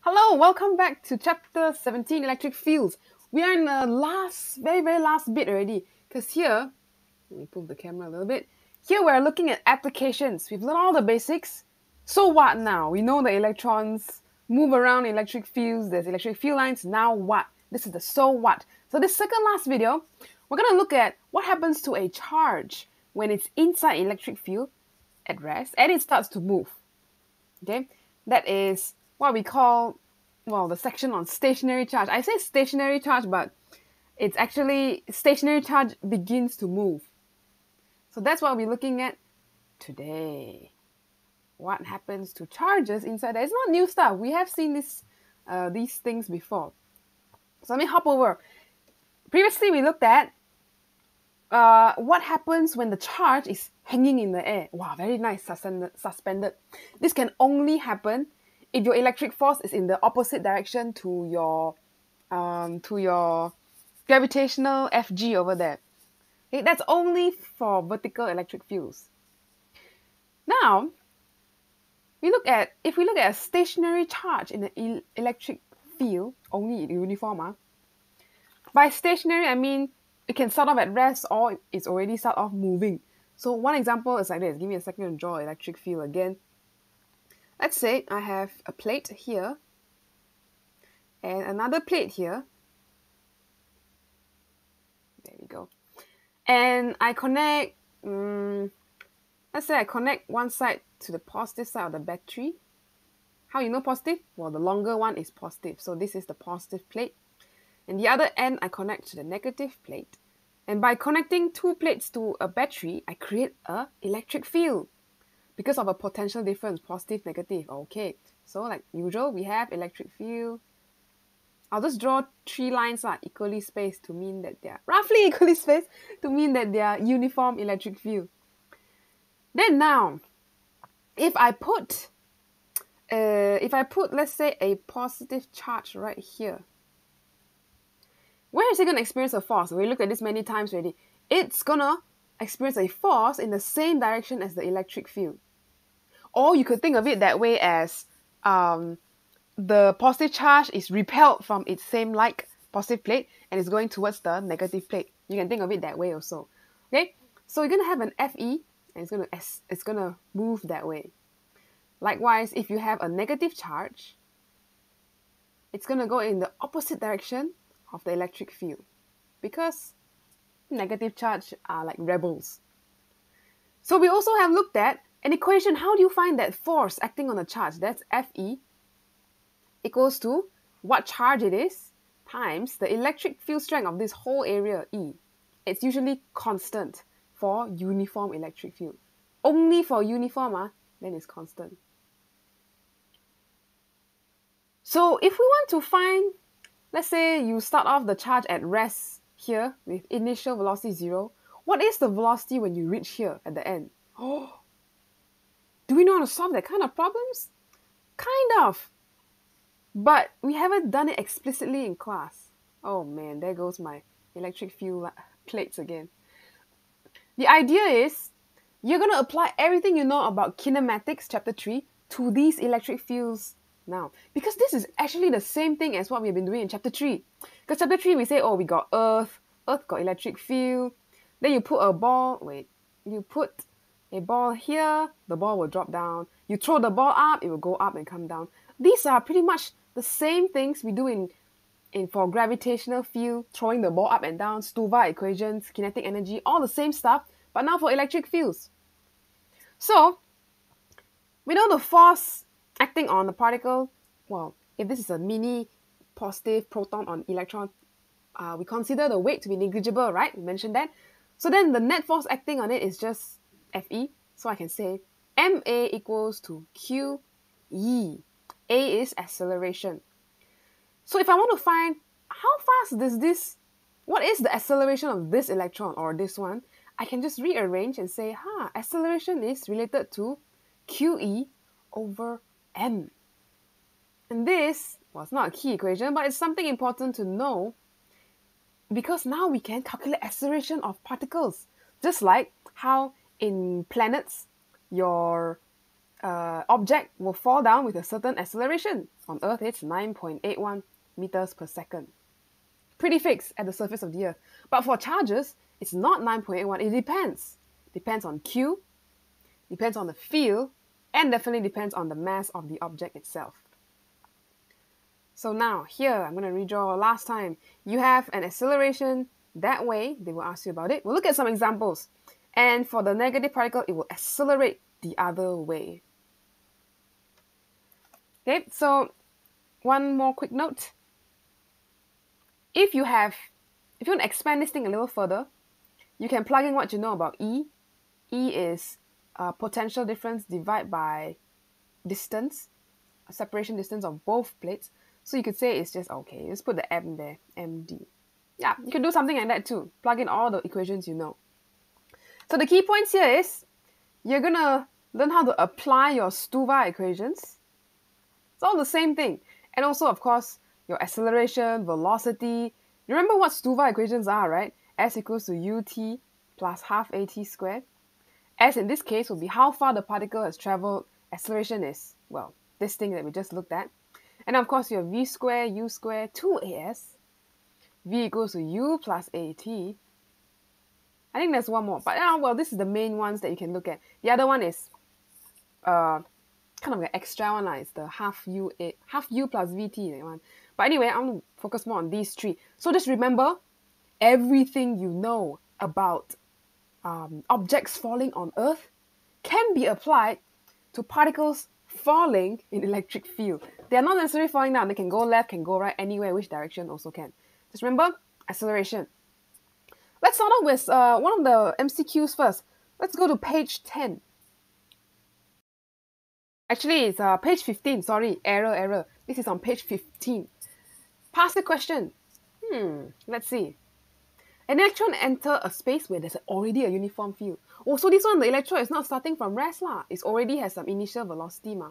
Hello, welcome back to chapter 17 electric fields. We are in the very last bit already. Because here, let me move the camera a little bit. Here we're looking at applications. We've learned all the basics. So what now? We know the electrons move around electric fields. There's electric field lines. Now what? This is the so what. So this second last video, we're going to look at what happens to a charge when it's inside electric field at rest and it starts to move. Okay, that is what we call, well, the section on stationary charge. I say stationary charge, but it's actually stationary charge begins to move. So that's what we're looking at today. What happens to charges inside there? It's not new stuff. We have seen these things before. So let me hop over. Previously, we looked at what happens when the charge is hanging in the air. Wow, very nice, suspended. This can only happen if your electric force is in the opposite direction to your gravitational FG over there. Okay, that's only for vertical electric fields. Now, if we look at a stationary charge in an electric field, only uniform. By stationary, I mean it can start off at rest or it's already start off moving. So one example is like this. Give me a second to draw electric field again. Let's say I have a plate here and another plate here. There we go. And I connect, let's say I connect one side to the positive side of the battery. How you know positive? Well, the longer one is positive. So this is the positive plate. And the other end, I connect to the negative plate. And by connecting two plates to a battery, I create an electric field because of a potential difference, positive, negative. Okay, so like usual, we have electric field. I'll just draw three lines equally spaced to mean that they're roughly equally spaced to mean that they are uniform electric field. Then now, if I put, let's say a positive charge right here, where is it going to experience a force? We looked at this many times already. It's going to experience a force in the same direction as the electric field. Or you could think of it that way as the positive charge is repelled from its same positive plate and is going towards the negative plate. You can think of it that way also. Okay, so you're going to have an Fe and it's going to move that way. Likewise, if you have a negative charge, it's going to go in the opposite direction of the electric field because negative charge are like rebels. So we also have looked at an equation. How do you find that force acting on a charge? That's Fe equals to what charge it is times the electric field strength of this whole area, E. It's usually constant for uniform electric field. Only for uniform, then it's constant. So if we want to find, let's say you start off the charge at rest here with initial velocity 0. What is the velocity when you reach here at the end? Oh, do we know how to solve that kind of problems? Kind of. But we haven't done it explicitly in class. Oh man, there goes my electric field plates again. The idea is you're going to apply everything you know about kinematics, chapter 3, to these electric fields now. Because this is actually the same thing as what we've been doing in chapter 3. Because chapter 3 we say, oh, we got Earth got electric field. Then you put a ball, you put a ball here, the ball will drop down. You throw the ball up, it will go up and come down. These are pretty much the same things we do in for gravitational field, throwing the ball up and down, Stuva equations, kinetic energy, all the same stuff, but now for electric fields. So, we know the force acting on the particle, well, if this is a mini positive proton on electron, we consider the weight to be negligible, right? We mentioned that. So then the net force acting on it is just Fe. So I can say Ma equals to Qe. A is acceleration. So if I want to find how fast what is the acceleration of this electron or this one, I can just rearrange and say, acceleration is related to Qe over M. And this, well, it's not a key equation, but it's something important to know because now we can calculate acceleration of particles. Just like how in planets, your object will fall down with a certain acceleration. On Earth, it's 9.81 meters per second. Pretty fixed at the surface of the Earth. But for charges, it's not 9.81. It depends. Depends on Q, depends on the field, and definitely depends on the mass of the object itself. So now, here, I'm going to redraw last time. You have an acceleration that way. They will ask you about it. We'll look at some examples. And for the negative particle, it will accelerate the other way. Okay, so one more quick note. If you want to expand this thing a little further, you can plug in what you know about E. E is potential difference divided by distance, separation distance of both plates. So you could say it's just, okay, just put the M there, MD. Yeah, you can do something like that too. Plug in all the equations you know. So the key points here is, you're going to learn how to apply your Stuva equations. It's all the same thing. And also, of course, your acceleration, velocity. You remember what Stuva equations are, right? S equals to ut plus half at squared. S in this case will be how far the particle has traveled. Acceleration is, well, this thing that we just looked at. And of course, you have v squared, u squared, 2as. V equals to u plus at. I think there's one more. But, well, this is the main ones that you can look at. The other one is kind of an extra one. It's the half u plus vt. That one. But anyway, I'm going to focus more on these three. So just remember, everything you know about objects falling on Earth can be applied to particles falling in electric field. They are not necessarily falling down. They can go left, can go right, anywhere, which direction also can. Just remember, acceleration. Let's start off with one of the MCQs first. Let's go to page 10. Actually, it's page 15. Sorry, error. This is on page 15. Pass the question. Let's see. An electron enter a space where there's already a uniform field. Oh, so this one, the electron is not starting from rest lah. It already has some initial velocity ma.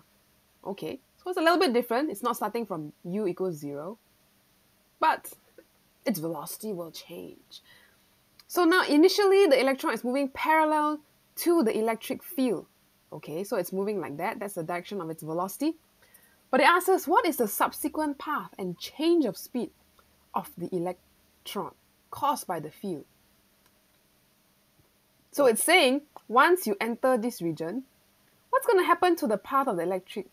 Okay, so it's a little bit different. It's not starting from u equals 0. But its velocity will change. So now, initially, the electron is moving parallel to the electric field. Okay, so it's moving like that. That's the direction of its velocity. But it asks us, what is the subsequent path and change of speed of the electron caused by the field? So it's saying, once you enter this region, what's going to happen to the path of the electron?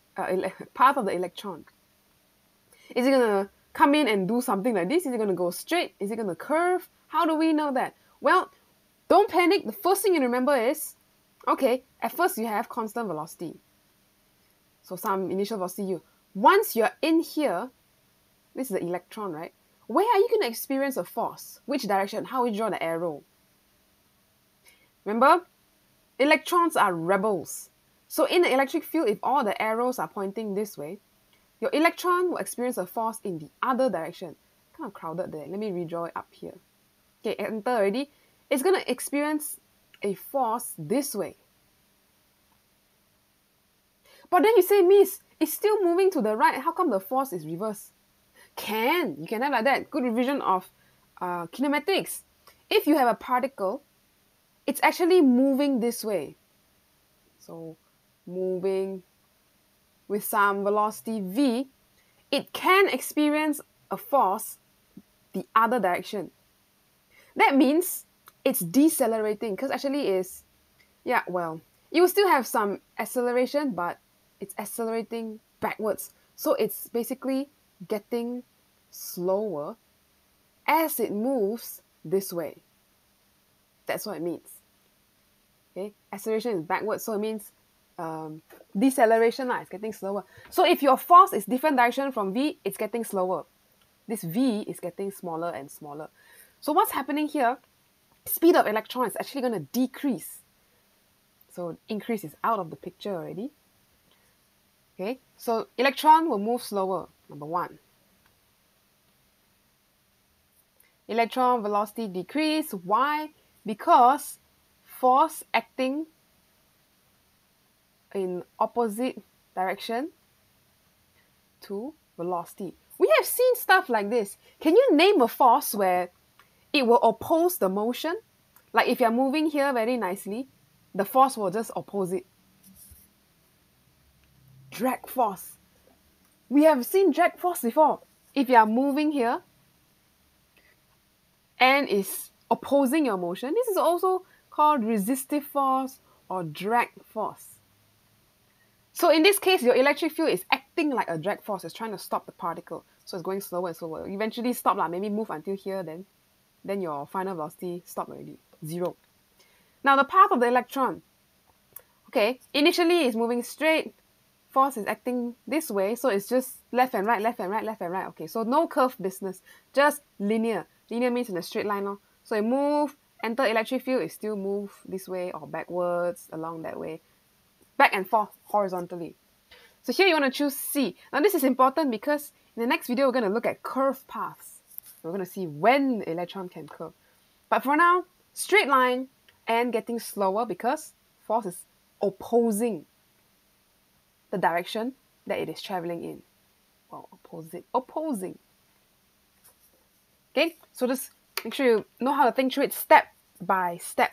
Is it going to come in and do something like this? Is it going to go straight? Is it going to curve? How do we know that? Well, don't panic. The first thing you remember is, okay, at first you have constant velocity. So some initial velocity u. Once you're in here, this is the electron, right? Where are you going to experience a force? Which direction? How we draw the arrow? Remember, electrons are rebels. So in the electric field, if all the arrows are pointing this way, your electron will experience a force in the other direction. Kind of crowded there. Let me redraw it up here. Okay, enter already. It's going to experience a force this way. But then you say, Miss, it's still moving to the right. How come the force is reversed? You can have like that. Good revision of kinematics. If you have a particle, it's actually moving this way. So moving with some velocity v, it can experience a force the other direction. That means it's decelerating, because actually is, yeah, well, you will still have some acceleration, but it's accelerating backwards. So it's basically getting slower as it moves this way. That's what it means. Okay, acceleration is backwards, so it means deceleration is getting slower. So if your force is different direction from v, it's getting slower. This v is getting smaller and smaller. So what's happening here? Speed of electron is actually going to decrease. So increase is out of the picture already. Okay, so electron will move slower, number one. Electron velocity decrease. Why? Because force acting in opposite direction to velocity. We have seen stuff like this. Can you name a force where it will oppose the motion? Like if you're moving here very nicely, the force will just oppose it. drag force. We have seen drag force before. If you are moving here and is opposing your motion, this is also called resistive force or drag force. So in this case, your electric field is acting like a drag force. It's trying to stop the particle. So it's going slower and slower. Eventually stop, maybe move until here, then your final velocity stop already, 0. Now the path of the electron, okay, initially it's moving straight, force is acting this way, so it's just left and right, left and right, left and right. Okay, so no curve business, just linear. Linear means in a straight line. So it move, enter electric field, it still move this way or backwards, along that way, back and forth horizontally. So here you want to choose C. Now this is important because in the next video we're going to look at curve paths. We're going to see when the electron can curve. But for now, straight line and getting slower because force is opposing the direction that it is traveling in. Well, opposing. Okay, so just make sure you know how to think through it step by step.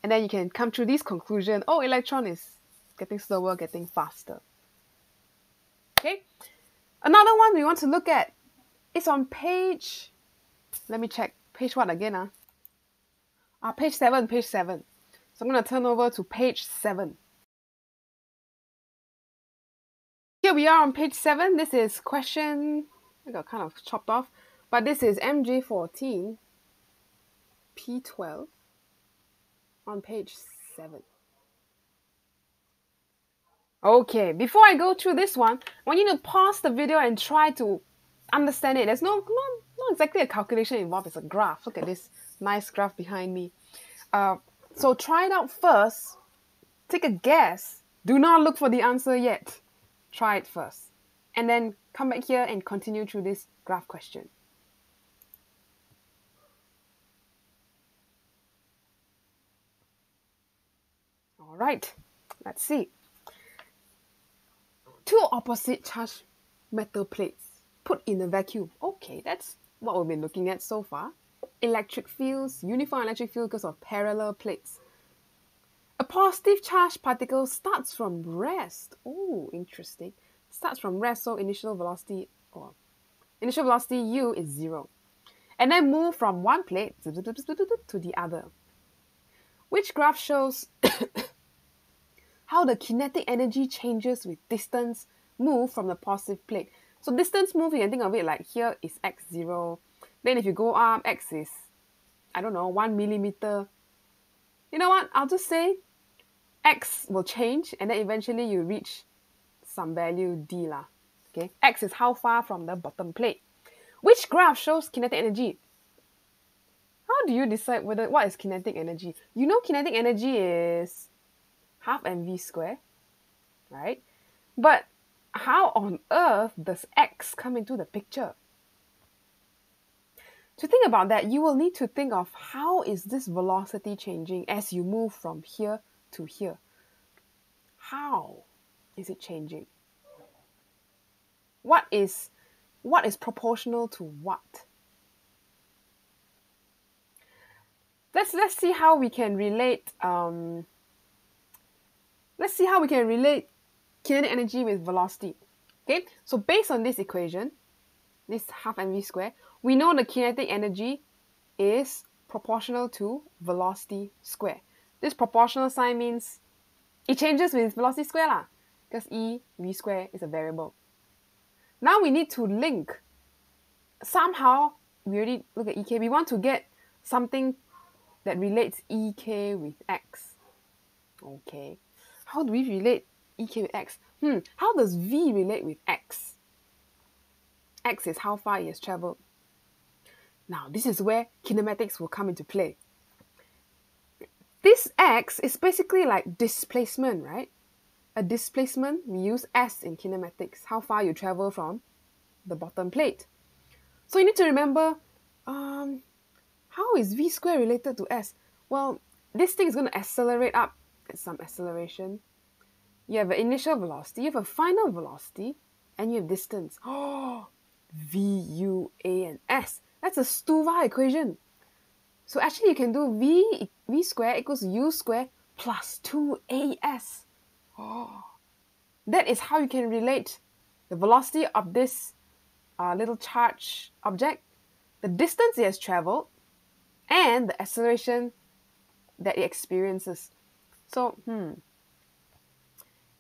And then you can come to this conclusion, oh, electron is getting slower, getting faster. Okay, another one we want to look at is on page, let me check, page what again? Page 7. So I'm going to turn over to page 7. Here we are on page 7. This is question, I got kind of chopped off, but this is MJ14 P12 on page 7. Okay, before I go through this one, I want you to pause the video and try to understand it. There's not exactly a calculation involved, it's a graph. Look at this nice graph behind me. So try it out first. Take a guess. Do not look for the answer yet. Try it first. And then come back here and continue through this graph question. All right, let's see. Two opposite charged metal plates put in a vacuum. Okay, that's what we've been looking at so far. Electric fields, uniform electric field because of parallel plates. A positive charged particle starts from rest. Oh, interesting. Starts from rest, so initial velocity u is 0. And then move from one plate to the other. Which graph shows how the kinetic energy changes with distance move from the positive plate. So distance move, you can think of it like here is x0. Then if you go up, x is, 1 millimeter. You know what? I'll just say x will change and then eventually you reach some value d lah. Okay, x is how far from the bottom plate. Which graph shows kinetic energy? How do you decide what is kinetic energy? You know kinetic energy is half mv squared, right? But how on earth does x come into the picture? To think about that, you will need to think of how is this velocity changing as you move from here to here. How is it changing? What is proportional to what? Let's see how we can relate. Let's see how we can relate kinetic energy with velocity. Okay, so based on this equation, this half mv squared, we know the kinetic energy is proportional to velocity squared. This proportional sign means it changes with velocity squared lah, because v squared is a variable. Now we need to link. Somehow, we already look at EK. We want to get something that relates EK with X. Okay. How do we relate EK with X? How does V relate with X? X is how far it has traveled. Now, this is where kinematics will come into play. This X is basically like displacement, right? A displacement, we use S in kinematics, how far you travel from the bottom plate. So you need to remember, how is V squared related to S? Well, this thing is going to accelerate up at some acceleration. You have an initial velocity, you have a final velocity, and you have distance. Oh, V, U, A, and S. That's a Stuva equation. So actually you can do V squared equals U squared plus 2AS. Oh, that is how you can relate the velocity of this little charged object, the distance it has traveled, and the acceleration that it experiences. So, here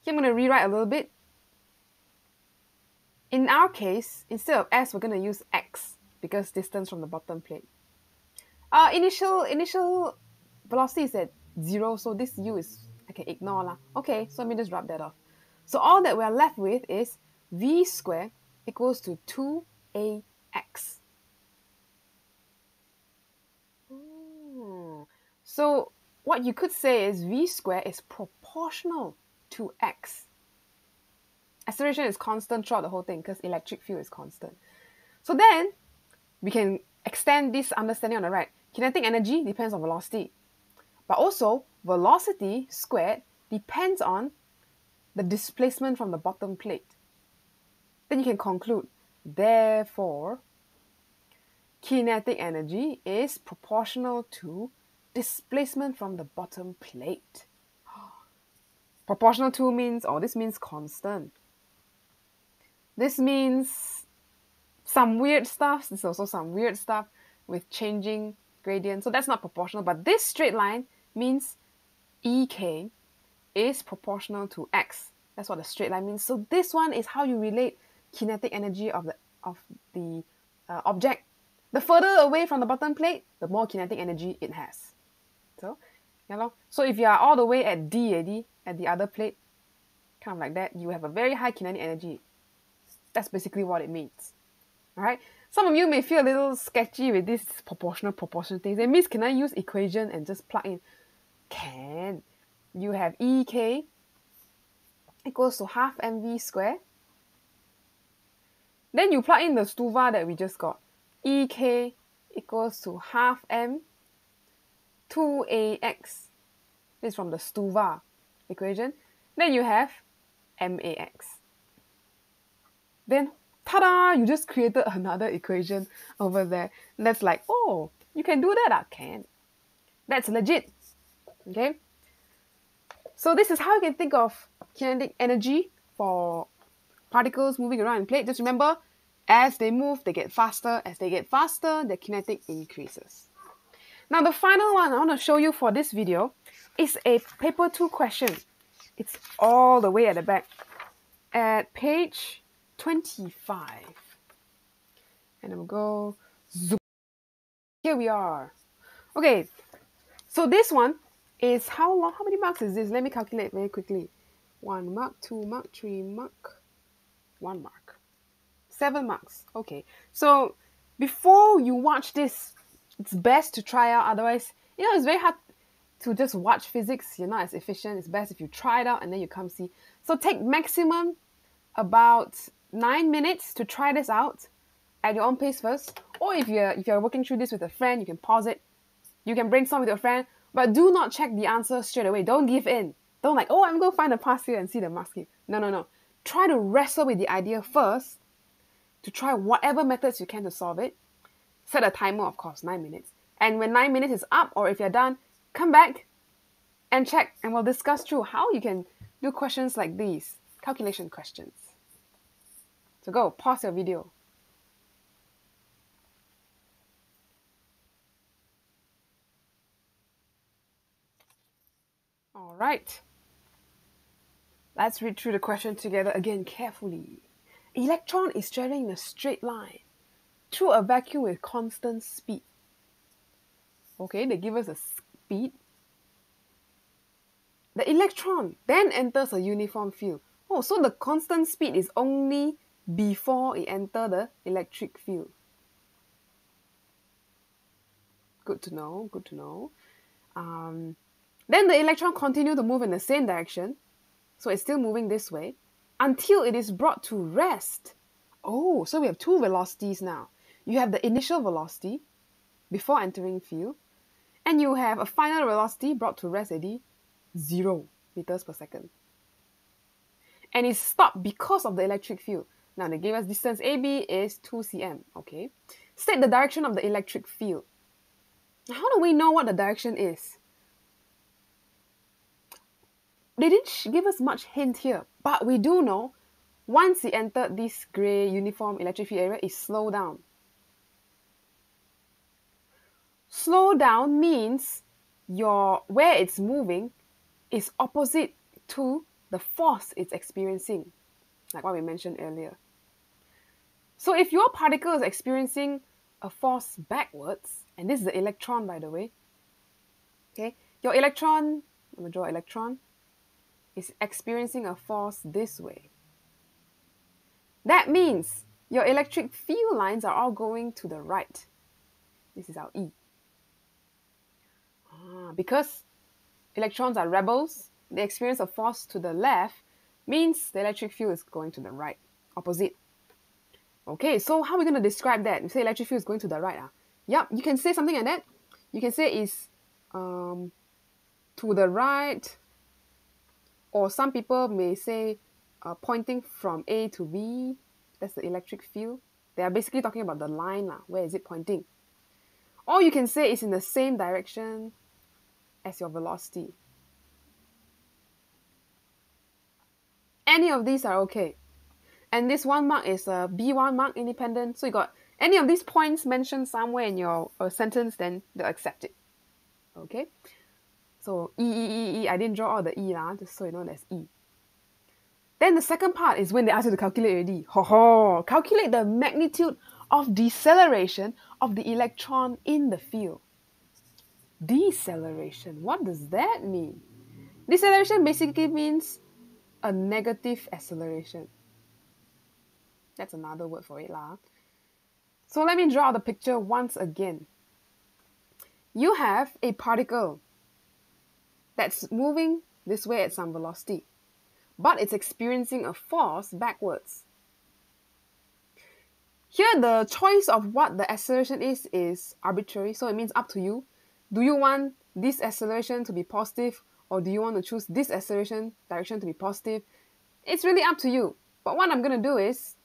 I'm going to rewrite a little bit. In our case, instead of s, we're going to use x because distance from the bottom plate. Initial velocity is at 0, so this u is, I can ignore lah. Okay, so let me just rub that off. So all that we're left with is v squared equals to 2ax. So what you could say is v squared is proportional to x. Acceleration is constant throughout the whole thing because electric field is constant. So then we can extend this understanding on the right. Kinetic energy depends on velocity. But also, velocity squared depends on the displacement from the bottom plate. Then you can conclude, therefore, kinetic energy is proportional to displacement from the bottom plate. Proportional to means, this means constant. This means some weird stuff. There's also some weird stuff with changing gradient. So that's not proportional, but this straight line means EK is proportional to X. That's what a straight line means. So this one is how you relate kinetic energy of the object. The further away from the bottom plate, the more kinetic energy it has. So, so if you are all the way at D at the other plate, kind of like that, you have a very high kinetic energy. That's basically what it means. All right. Some of you may feel a little sketchy with this proportional things. It means, can I use equation and just plug in? Can. You have EK equals to half mv squared. Then you plug in the Stuva that we just got. EK equals to half m 2ax. This is from the Stuva equation. Then you have max. Then, ta-da! You just created another equation over there. And that's like, oh, you can do that? I can. That's legit. Okay? So this is how you can think of kinetic energy for particles moving around in plate. Just remember, as they move, they get faster. As they get faster, the kinetic increases. Now, the final one I want to show you for this video is a paper 2 question. It's all the way at the back. At page 25. And I'm going to go zoom. Here we are. Okay, so this one is how long? How many marks is this? Let me calculate very quickly. 1 mark, 2 mark, 3 mark, 1 mark. 7 marks. Okay, so before you watch this, it's best to try out. Otherwise, it's very hard to just watch physics. You're not as efficient. It's best if you try it out and then you come see. So take maximum about 9 minutes to try this out at your own pace first. Or if you're working through this with a friend, you can pause it. You can brainstorm with your friend, but do not check the answer straight away. Don't give in. Don't like, oh, I'm going to find the past here and see the marks here. No. Try to wrestle with the idea first to try whatever methods you can to solve it. Set a timer, of course, 9 minutes. And when 9 minutes is up, or if you're done, come back and check, and we'll discuss through how you can do questions like these, calculation questions. So go, pause your video. All right. Let's read through the question together again carefully. Electron is traveling in a straight line through a vacuum with constant speed. Okay, they give us a speed. The electron then enters a uniform field. Oh, so the constant speed is only before it enters the electric field. Good to know, good to know. Then the electron continues to move in the same direction. So it's still moving this way until it is brought to rest. Oh, so we have 2 velocities now. You have the initial velocity before entering field, and you have a final velocity brought to rest at 0 meters per second. And it's stopped because of the electric field. Now they gave us distance AB is 2 cm. Okay. State the direction of the electric field. How do we know what the direction is? they didn't give us much hint here, but we do know once it entered this grey uniform electric field area, it slowed down. Slow down means where it's moving is opposite to the force it's experiencing, like what we mentioned earlier. So if your particle is experiencing a force backwards, and this is the electron, by the way, okay, your electron, I'm going to draw an electron, is experiencing a force this way. That means your electric field lines are all going to the right. This is our E. Because electrons are rebels, they experience a force to the left, means the electric field is going to the right, opposite. Okay, so how are we going to describe that? You say electric field is going to the right. Yep, you can say something like that. You can say it's to the right, or some people may say pointing from A to B. That's the electric field. They are basically talking about the line. Where is it pointing? Or you can say it's in the same direction as your velocity. Any of these are okay. And this one mark is a B1 mark independent. So you got any of these points mentioned somewhere in your sentence, then they'll accept it. Okay? So E. I didn't draw all the E, just so you know there's E. Then the second part is when they ask you to calculate already. Calculate the magnitude of deceleration of the electron in the field. Deceleration, what does that mean? Deceleration basically means a negative acceleration. That's another word for it. So let me draw the picture once again. You have a particle that's moving this way at some velocity, but it's experiencing a force backwards. Here, the choice of what the acceleration is arbitrary, so it means up to you. Do you want this acceleration to be positive, or do you want to choose this acceleration direction to be positive? It's really up to you. But what I'm going to do is,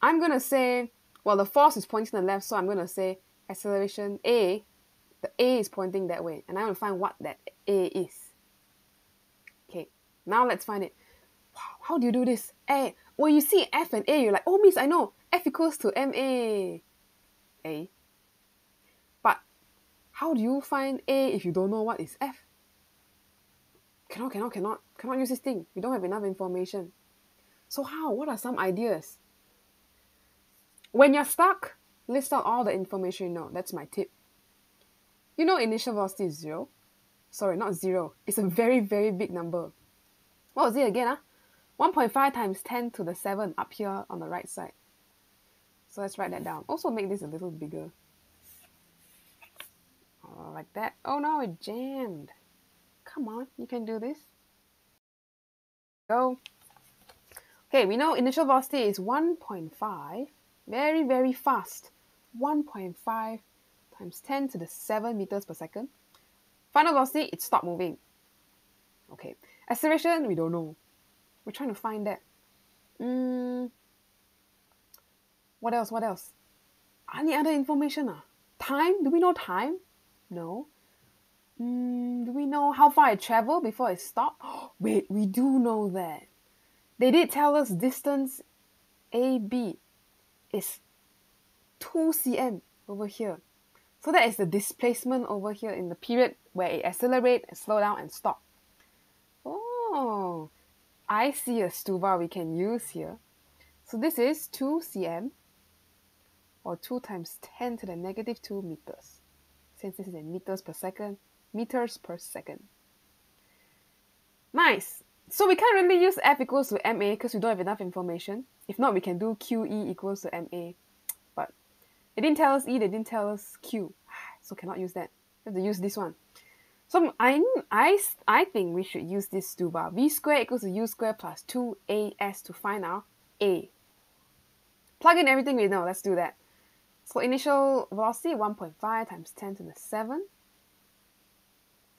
I'm going to say, well, the force is pointing to the left, so I'm going to say acceleration A. The A is pointing that way, and I'm going to find what that A is. Okay, now let's find it. Wow, how do you do this? When you see F and A, you're like, oh, miss, I know. F equals to MA. A. But how do you find A if you don't know what is F? Cannot use this thing. We don't have enough information. So how? What are some ideas? When you're stuck, list out all the information you know. That's my tip. You know initial velocity is 0. Sorry, not 0. It's a very, very big number. What was it again? 1.5 times 10 to the 7 up here on the right side. So let's write that down. Also make this a little bigger. Like that. Oh no, it jammed. Come on, you can do this. Go. Okay, we know initial velocity is 1.5. Very, very fast. 1.5 times 10 to the 7 meters per second. Final velocity, it stopped moving. Okay. Acceleration, we don't know. We're trying to find that. What else? Any other information? Time? Do we know time? No. Do we know how far it traveled before it stopped? Wait, we do know that. They did tell us distance AB is 2 cm over here. So that is the displacement over here in the period where it accelerates, slow down, and stop. Oh, I see a stuba we can use here. So this is 2 cm, or 2 times 10 to the negative 2 meters. Since this is in meters per second. Nice. So we can't really use F equals to MA because we don't have enough information. If not, we can do QE equals to MA. But they didn't tell us E, they didn't tell us Q. So cannot use that. We have to use this one. So I think we should use this stuba. V squared equals to U squared plus 2AS to find our A. Plug in everything we know. Let's do that. So initial velocity 1.5 times 10 to the 7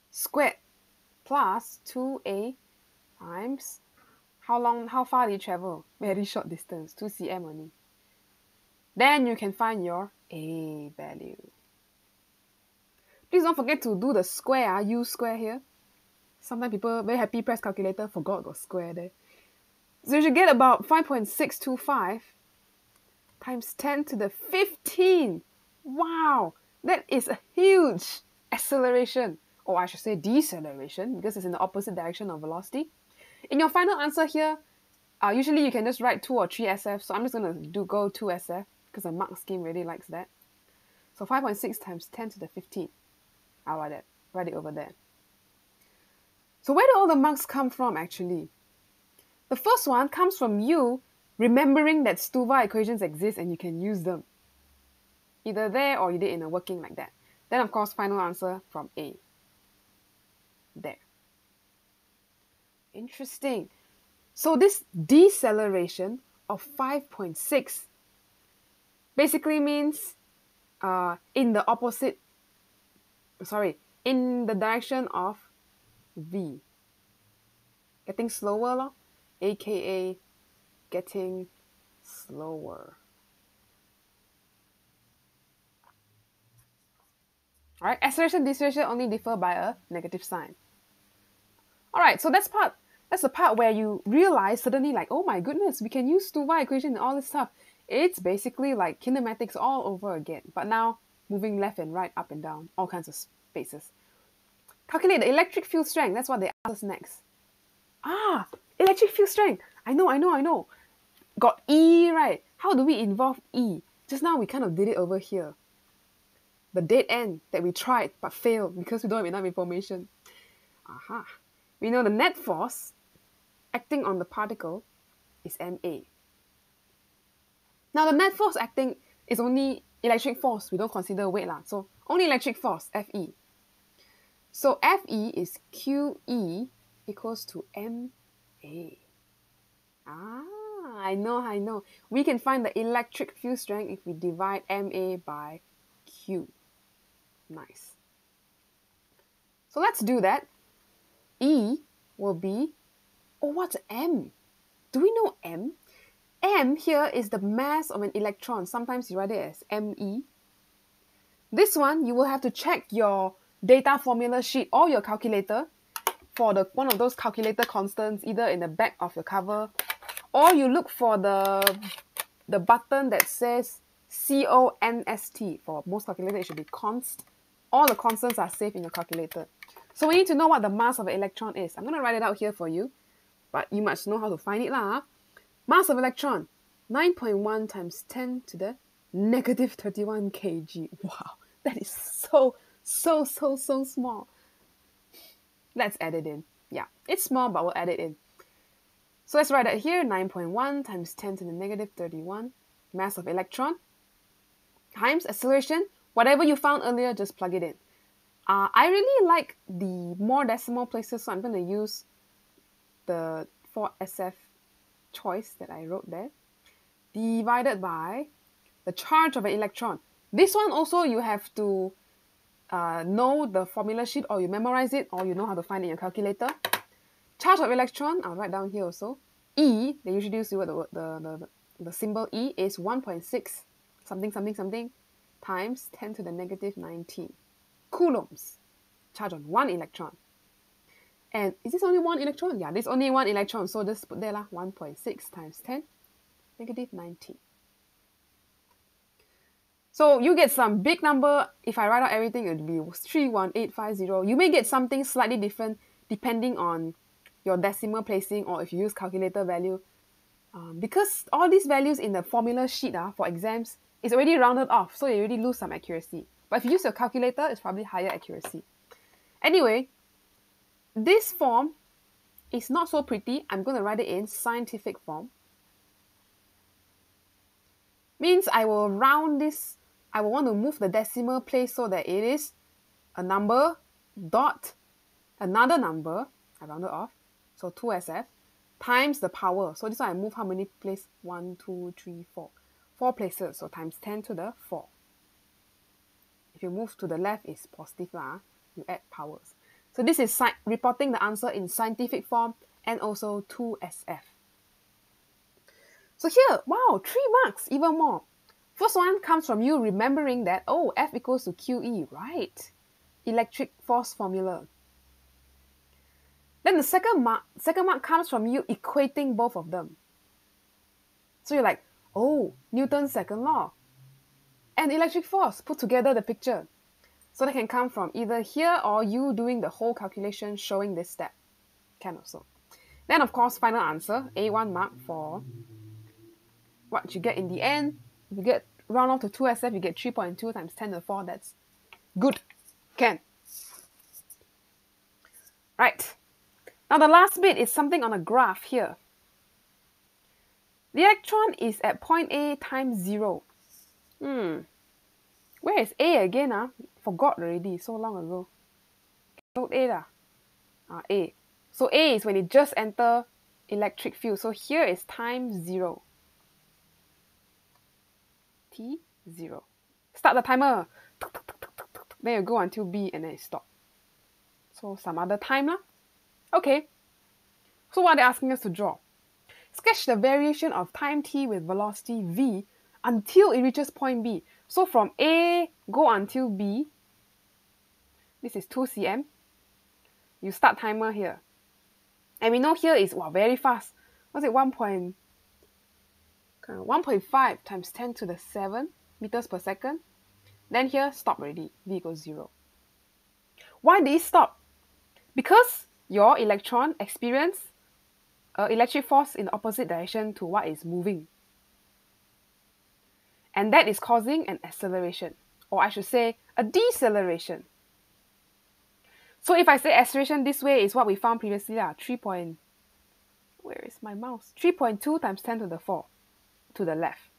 squared plus 2A times how far did you travel? Very short distance, 2 cm only. Then you can find your A value. Please don't forget to do the square, U square here. Sometimes people very happy press calculator, forgot got square there. So you should get about 5.625 times 10 to the 15. Wow, that is a huge acceleration. Or I should say deceleration, because it's in the opposite direction of velocity. In your final answer here, usually you can just write 2 or 3 SF. So I'm just going to go 2 SF because the mark scheme really likes that. So 5.6 times 10 to the 15. I'll write it over there. So where do all the marks come from actually? The first one comes from you remembering that Stuva equations exist and you can use them. Either there or you did in a working like that. Then of course, final answer from A. There. Interesting. So this deceleration of 5.6 basically means in the direction of V. Getting slower, lor, aka getting slower. Alright, acceleration and deceleration only differ by a negative sign. Alright, so that's the part where you realize suddenly like, oh my goodness, we can use Stuva equation and all this stuff. It's basically like kinematics all over again. But now, moving left and right, up and down, all kinds of spaces. Calculate the electric field strength. That's what they ask us next. Electric field strength. I know. Got E, right? How do we involve E? Just now we kind of did it over here. The dead end that we tried but failed because we don't have enough information. We know the net force acting on the particle is MA. Now the net force acting is only electric force. We don't consider weight lah. So only electric force, Fe. So Fe is QE equals to MA. I know. We can find the electric field strength if we divide MA by Q. Nice. So let's do that. E will be, what's M? Do we know M? M here is the mass of an electron. Sometimes you write it as ME. This one, you will have to check your data formula sheet or your calculator for one of those calculator constants, either in the back of your cover, or you look for the button that says CONST. For most calculators, it should be const. All the constants are saved in your calculator. So we need to know what the mass of an electron is. I'm going to write it out here for you, but you must know how to find it lah. Mass of electron, 9.1 times 10 to the negative 31 kg. Wow, that is so small. Let's add it in. Yeah, it's small, but we'll add it in. So let's write that here, 9.1 times 10 to the negative 31, mass of electron, times acceleration. Whatever you found earlier, just plug it in. I really like the more decimal places, so I'm going to use the 4SF choice that I wrote there, divided by the charge of an electron. This one also you have to know the formula sheet, or you memorize it, or you know how to find it in your calculator. Charge of electron, I'll write down here also. E, they usually use the symbol E is 1.6 something times 10 to the negative 19 coulombs. Charge on one electron. And is this only one electron? Yeah, there's only one electron, so just put there lah, 1.6 times 10 negative 19. So you get some big number. If I write out everything, it would be 31850. You may get something slightly different depending on your decimal placing, or if you use calculator value. Because all these values in the formula sheet for exams is already rounded off, so you already lose some accuracy. But if you use your calculator, it's probably higher accuracy. Anyway, this form is not so pretty. I'm going to write it in scientific form. Means I will round this. I will want to move the decimal place so that it is a number dot another number. I round it off. So 2SF times the power. So this one I move how many places? 1, 2, 3, 4. 4 places. So times 10 to the 4. If you move to the left, it's positive lah. You add powers. So this is reporting the answer in scientific form and also 2SF. So here, wow, 3 marks, even more. First one comes from you remembering that, F equals to QE, right? Electric force formula. Then the second mark comes from you equating both of them. So you're like, oh, Newton's second law and electric force, put together the picture. So that can come from either here or you doing the whole calculation showing this step. Can also. Then of course, final answer, A1 mark for what you get in the end. If you get round off to 2SF, you get 3.2 times 10 to the 4. That's good. Can. Right. Now the last bit is something on a graph here. The electron is at point A times 0. Where is A again? Forgot already, so long ago. Note A lah. A. So A is when it just enter electric field. So here is time 0. T0. Start the timer. Then you go until B and then it stop. So some other time lah. Okay. So what are they asking us to draw? Sketch the variation of time t with velocity v until it reaches point B. So from A, go until B. This is 2 cm. You start timer here. And we know here is very fast. What's it? 1.5 times 10 to the 7 meters per second. Then here, stop already. V equals 0. Why did it stop? Because your electron experience electric force in the opposite direction to what is moving. And that is causing an acceleration. Or I should say, a deceleration. So if I say acceleration this way is what we found previously, 3.2 times 10 to the 4 to the left.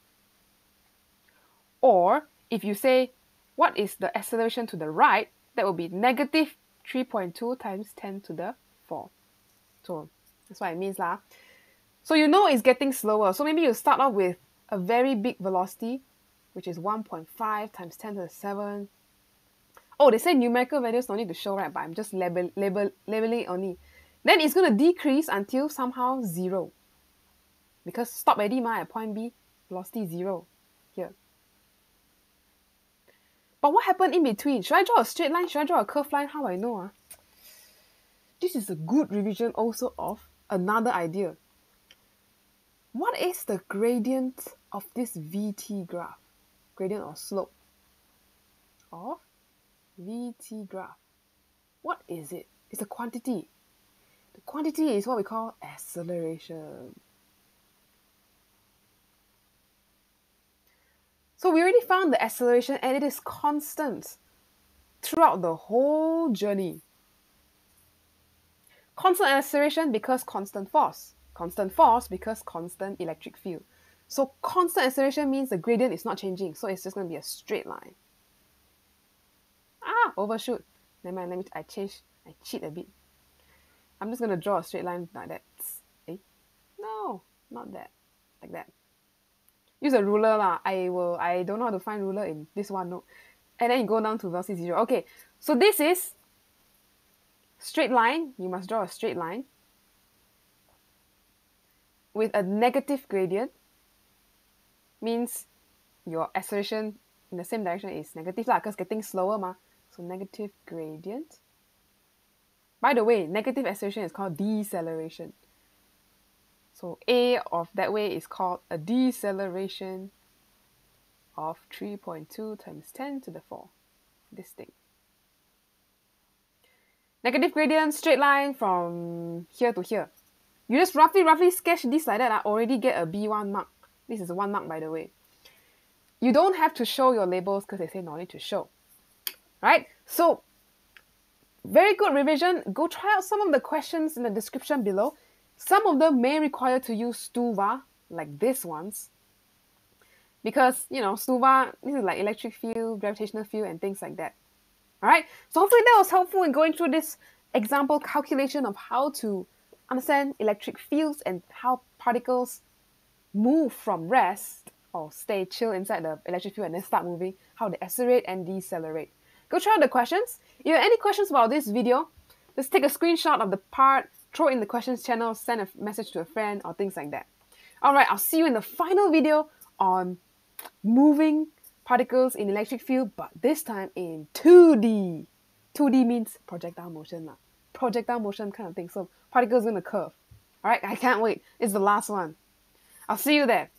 Or if you say, what is the acceleration to the right, that will be negative 3.2 times 10 to the 4. So that's what it means lah. So you know it's getting slower. So maybe you start off with a very big velocity, which is 1.5 times 10 to the 7. Oh, they say numerical values don't need to show, right? But I'm just labeling only. Then it's going to decrease until somehow 0. Because stop already at point B, velocity 0 here. But what happened in between? Should I draw a straight line? Should I draw a curved line? How do I know? This is a good revision also of another idea. What is the gradient of this VT graph? Gradient or slope of VT graph. What is it? It's a quantity. The quantity is what we call acceleration. So we already found the acceleration and it is constant throughout the whole journey. Constant acceleration because constant force. Constant force because constant electric field. So constant acceleration means the gradient is not changing. So it's just going to be a straight line. Overshoot. Never mind, I cheat a bit. I'm just going to draw a straight line like that. No, not that. Like that. Use a ruler lah. I don't know how to find ruler in this one note. And then you go down to velocity 0. Okay, so this is straight line. You must draw a straight line with a negative gradient. Means your acceleration in the same direction is negative lah, because getting slower ma. So negative gradient. By the way, negative acceleration is called deceleration. So A of that way is called a deceleration of 3.2 times 10 to the 4. This thing. Negative gradient, straight line from here to here. You just roughly sketch this like that, I already get a B1 mark. This is 1 mark, by the way. You don't have to show your labels because they say no need to show. Right? So, very good revision. Go try out some of the questions in the description below. Some of them may require to use STUVA, like this ones. Because, STUVA, this is like electric field, gravitational field, and things like that. Alright? So hopefully that was helpful in going through this example calculation of how to understand electric fields and how particles move from rest or stay chill inside the electric field and then start moving, how they accelerate and decelerate. Go try out the questions. If you have any questions about this video, just take a screenshot of the part, throw it in the questions channel, send a message to a friend or things like that. Alright, I'll see you in the final video on moving particles in electric field, but this time in 2D. 2D means projectile motion lah. projectile motion kind of thing. So particle is going to curve. All right, I can't wait. It's the last one. I'll see you there.